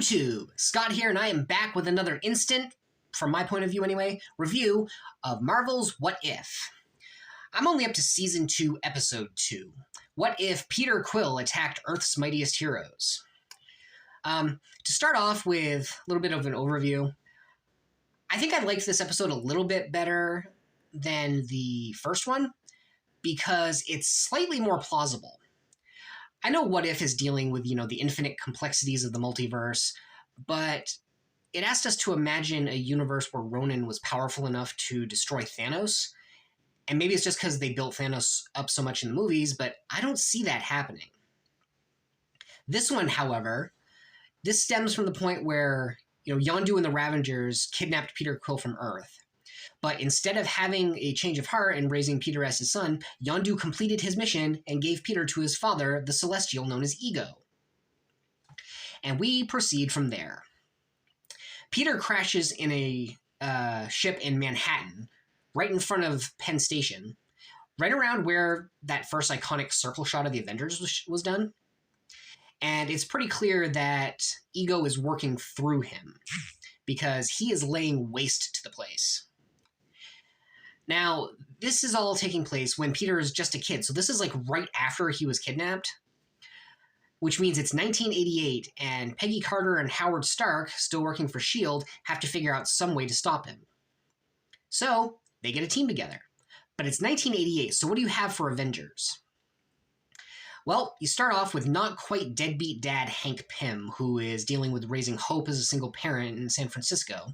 YouTube, Scott here, and I am back with another instant, from my point of view anyway, review of Marvel's What If. I'm only up to Season 2, Episode 2. What if Peter Quill attacked Earth's mightiest heroes? To start off with a little bit of an overview, I think I liked this episode a little bit better than the first one because it's slightly more plausible. I know What If is dealing with, the infinite complexities of the multiverse, but it asked us to imagine a universe where Ronan was powerful enough to destroy Thanos. And maybe it's just because they built Thanos up so much in the movies, but I don't see that happening. This one, however, this stems from the point where, Yondu and the Ravengers kidnapped Peter Quill from Earth. But instead of having a change of heart and raising Peter as his son, Yondu completed his mission and gave Peter to his father, the Celestial known as Ego. And we proceed from there. Peter crashes in a ship in Manhattan, right in front of Penn Station, right around where that first iconic circle shot of the Avengers was done. And it's pretty clear that Ego is working through him, because he is laying waste to the place. Now, this is all taking place when Peter is just a kid, so this is like right after he was kidnapped, which means it's 1988, and Peggy Carter and Howard Stark, still working for S.H.I.E.L.D., have to figure out some way to stop him. So, they get a team together. But it's 1988, so what do you have for Avengers? Well, you start off with not quite deadbeat dad Hank Pym, who is dealing with raising Hope as a single parent in San Francisco.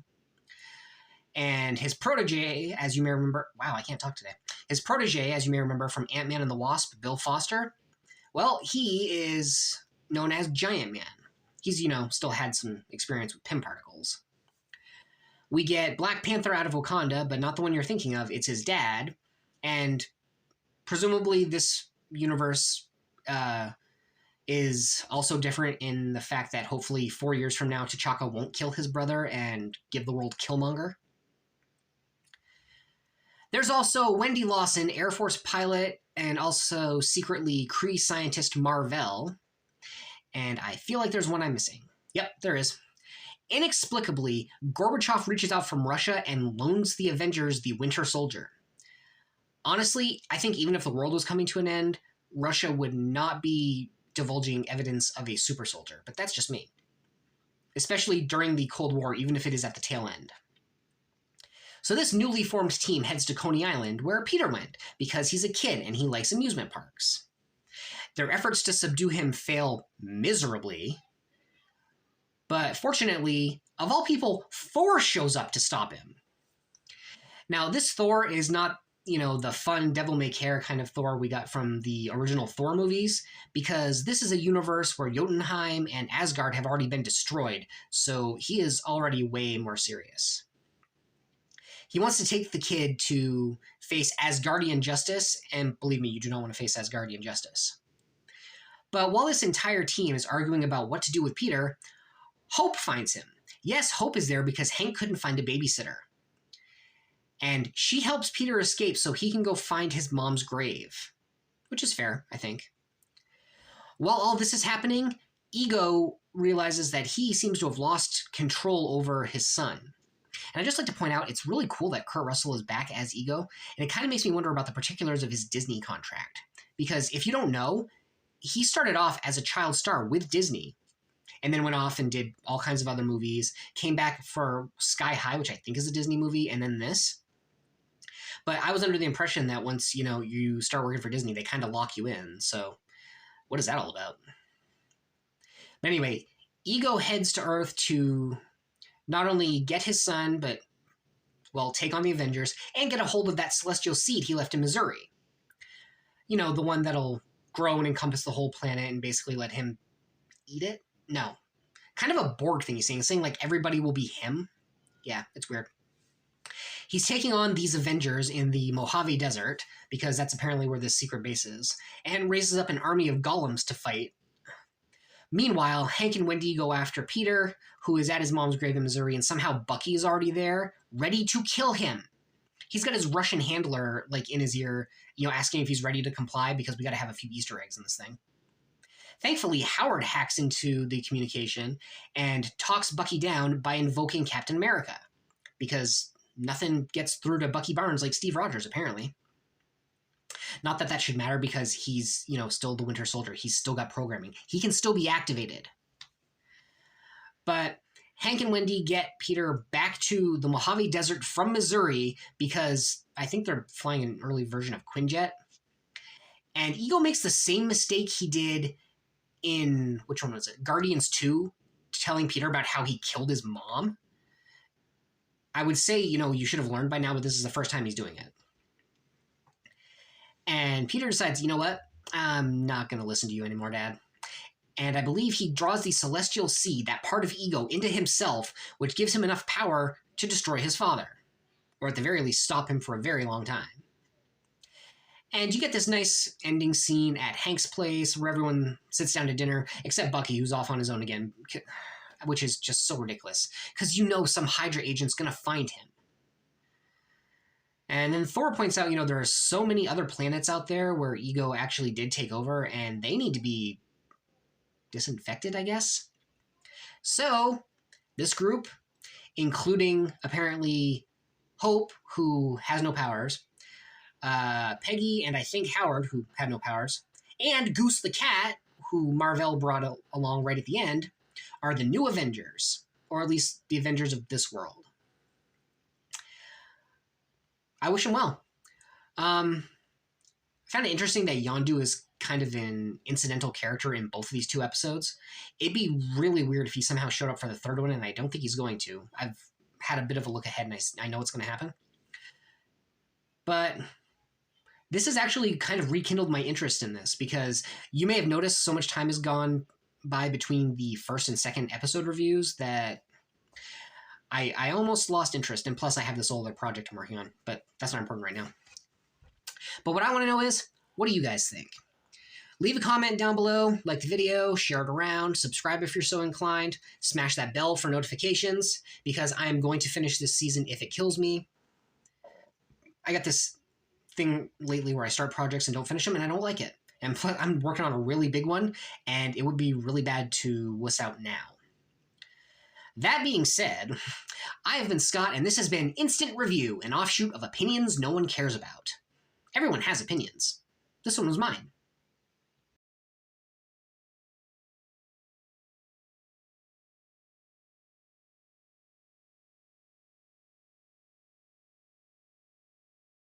And his protege, as you may remember... Wow, I can't talk today. His protege, as you may remember from Ant-Man and the Wasp, Bill Foster, well, he is known as Giant Man. He's, still had some experience with Pym particles. We get Black Panther out of Wakanda, but not the one you're thinking of. It's his dad. And presumably this universe is also different in the fact that hopefully 4 years from now, T'Chaka won't kill his brother and give the world Killmonger. There's also Wendy Lawson, Air Force pilot, and also secretly Kree scientist Mar-Vell. And I feel like there's one I'm missing. Yep, there is. Inexplicably, Gorbachev reaches out from Russia and loans the Avengers the Winter Soldier. Honestly, I think even if the world was coming to an end, Russia would not be divulging evidence of a super soldier, but that's just me. Especially during the Cold War, even if it is at the tail end. So this newly formed team heads to Coney Island, where Peter went, because he's a kid and he likes amusement parks. Their efforts to subdue him fail miserably, but fortunately, of all people, Thor shows up to stop him. Now, this Thor is not, the fun devil-may-care kind of Thor we got from the original Thor movies, because this is a universe where Jotunheim and Asgard have already been destroyed, so he is already way more serious. He wants to take the kid to face Asgardian justice, and believe me, you do not want to face Asgardian justice. But while this entire team is arguing about what to do with Peter, Hope finds him. Yes, Hope is there because Hank couldn't find a babysitter. And she helps Peter escape so he can go find his mom's grave. Which is fair, I think. While all this is happening, Ego realizes that he seems to have lost control over his son. And I'd just like to point out, it's really cool that Kurt Russell is back as Ego, and it kind of makes me wonder about the particulars of his Disney contract. Because if you don't know, he started off as a child star with Disney, and then went off and did all kinds of other movies, came back for Sky High, which I think is a Disney movie, and then this. But I was under the impression that once, you start working for Disney, they kind of lock you in. So what is that all about? But anyway, Ego heads to Earth to not only get his son, but, take on the Avengers and get a hold of that celestial seed he left in Missouri. The one that'll grow and encompass the whole planet and basically let him eat it? No. Kind of a Borg thing he's saying like everybody will be him. Yeah, it's weird. He's taking on these Avengers in the Mojave Desert, because that's apparently where this secret base is, and raises up an army of golems to fight. Meanwhile, Hank and Wendy go after Peter, who is at his mom's grave in Missouri, and somehow Bucky is already there, ready to kill him. He's got his Russian handler, in his ear, asking if he's ready to comply, because we got to have a few Easter eggs in this thing. Thankfully, Howard hacks into the communication and talks Bucky down by invoking Captain America, because nothing gets through to Bucky Barnes like Steve Rogers, apparently. Not that that should matter, because he's, still the Winter Soldier. He's still got programming. He can still be activated. But Hank and Wendy get Peter back to the Mojave Desert from Missouri, because I think they're flying an early version of Quinjet. And Ego makes the same mistake he did in, which one was it? Guardians 2, telling Peter about how he killed his mom. I would say, you should have learned by now, but this is the first time he's doing it. And Peter decides, you know what? I'm not going to listen to you anymore, Dad. And I believe he draws the Celestial Seed, that part of Ego, into himself, which gives him enough power to destroy his father. Or at the very least, stop him for a very long time. And you get this nice ending scene at Hank's place where everyone sits down to dinner, except Bucky, who's off on his own again, which is just so ridiculous, because some Hydra agent's going to find him. And then Thor points out, there are so many other planets out there where Ego actually did take over, and they need to be disinfected, I guess. So, this group, including apparently Hope, who has no powers, Peggy and I think Howard, who have no powers, and Goose the Cat, who Mar-Vell brought along right at the end, are the new Avengers, or at least the Avengers of this world. I wish him well. I found it interesting that Yondu is kind of an incidental character in both of these two episodes. It'd be really weird if he somehow showed up for the third one, and I don't think he's going to. I've had a bit of a look ahead, and I know what's going to happen. But this has actually kind of rekindled my interest in this, because you may have noticed so much time has gone by between the first and second episode reviews that I almost lost interest, and plus I have this whole other project I'm working on, but that's not important right now. But what I want to know is, what do you guys think? Leave a comment down below, like the video, share it around, subscribe if you're so inclined, smash that bell for notifications, because I am going to finish this season if it kills me. I got this thing lately where I start projects and don't finish them, and I don't like it. And plus, I'm working on a really big one, and it would be really bad to wuss out now. That being said, I have been Scott, and this has been Instant Review, an offshoot of opinions no one cares about. Everyone has opinions. This one was mine.